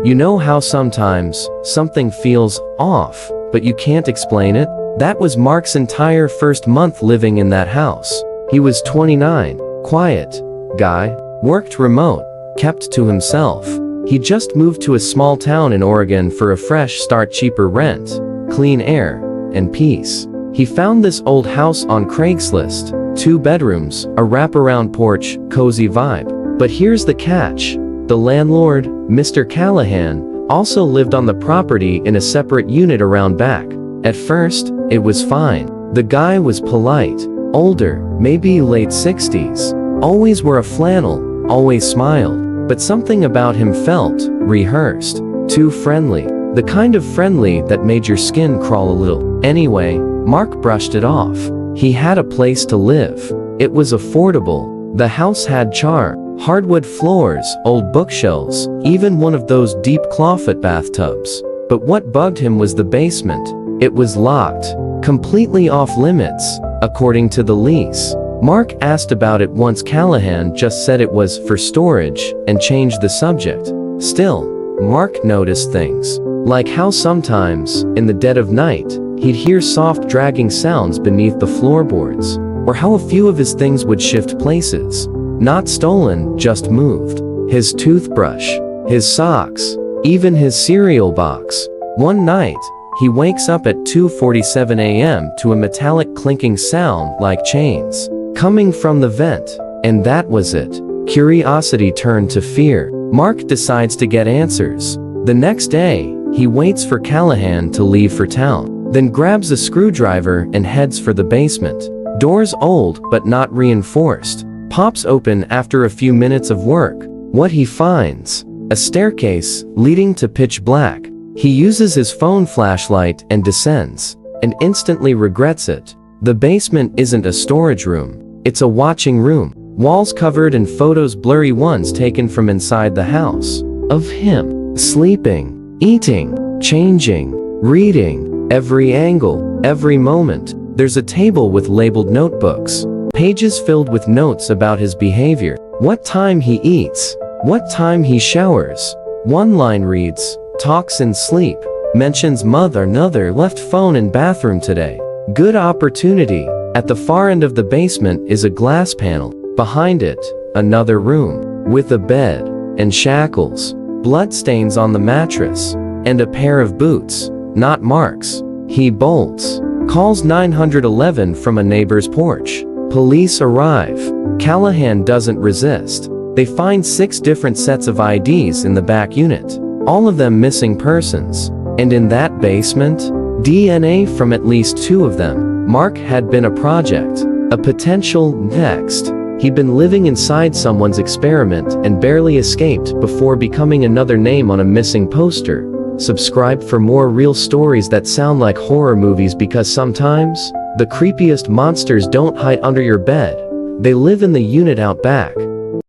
You know how sometimes something feels off, but you can't explain it? That was Mark's entire first month living in that house. He was 29, quiet guy, worked remote, kept to himself. He just moved to a small town in Oregon for a fresh start, cheaper rent, clean air, and peace. He found this old house on Craigslist, 2 bedrooms, a wraparound porch, cozy vibe. But here's the catch. The landlord, Mr. Callahan, also lived on the property in a separate unit around back. At first, it was fine. The guy was polite, older, maybe late 60s, always wore a flannel, always smiled, but something about him felt rehearsed, too friendly, the kind of friendly that made your skin crawl a little. Anyway, Mark brushed it off. He had a place to live. It was affordable. The house had charm, hardwood floors, old bookshelves, even one of those deep clawfoot bathtubs. But what bugged him was the basement. It was locked, completely off limits, according to the lease. Mark asked about it once. Callahan just said it was for storage and changed the subject. Still, Mark noticed things, like how sometimes, in the dead of night, he'd hear soft dragging sounds beneath the floorboards, or how a few of his things would shift places. Not stolen, just moved. His toothbrush, his socks, even his cereal box. One night, he wakes up at 2:47 a.m. to a metallic clinking sound like chains coming from the vent, and that was it. Curiosity turned to fear. Mark decides to get answers. The next day, he waits for Callahan to leave for town, then grabs a screwdriver and heads for the basement. Doors old but not reinforced, pops open after a few minutes of work. What he finds? A staircase leading to pitch black. He uses his phone flashlight and descends, and instantly regrets it. The basement isn't a storage room. It's a watching room. Walls covered in photos, blurry ones taken from inside the house. Of him, sleeping, eating, changing, reading. Every angle, every moment. There's a table with labeled notebooks. Pages filled with notes about his behavior. What time he eats. What time he showers. One line reads, talks in sleep. Mentions mother another left phone in bathroom today. Good opportunity. At the far end of the basement is a glass panel. Behind it, another room, with a bed, and shackles, bloodstains on the mattress, and a pair of boots, not Mark's. He bolts, calls 911 from a neighbor's porch. Police arrive. Callahan doesn't resist. They find 6 different sets of IDs in the back unit, all of them missing persons. And in that basement, DNA from at least 2 of them. Mark had been a project, a potential next. He'd been living inside someone's experiment and barely escaped before becoming another name on a missing poster. Subscribe for more real stories that sound like horror movies, because sometimes the creepiest monsters don't hide under your bed. They live in the unit out back.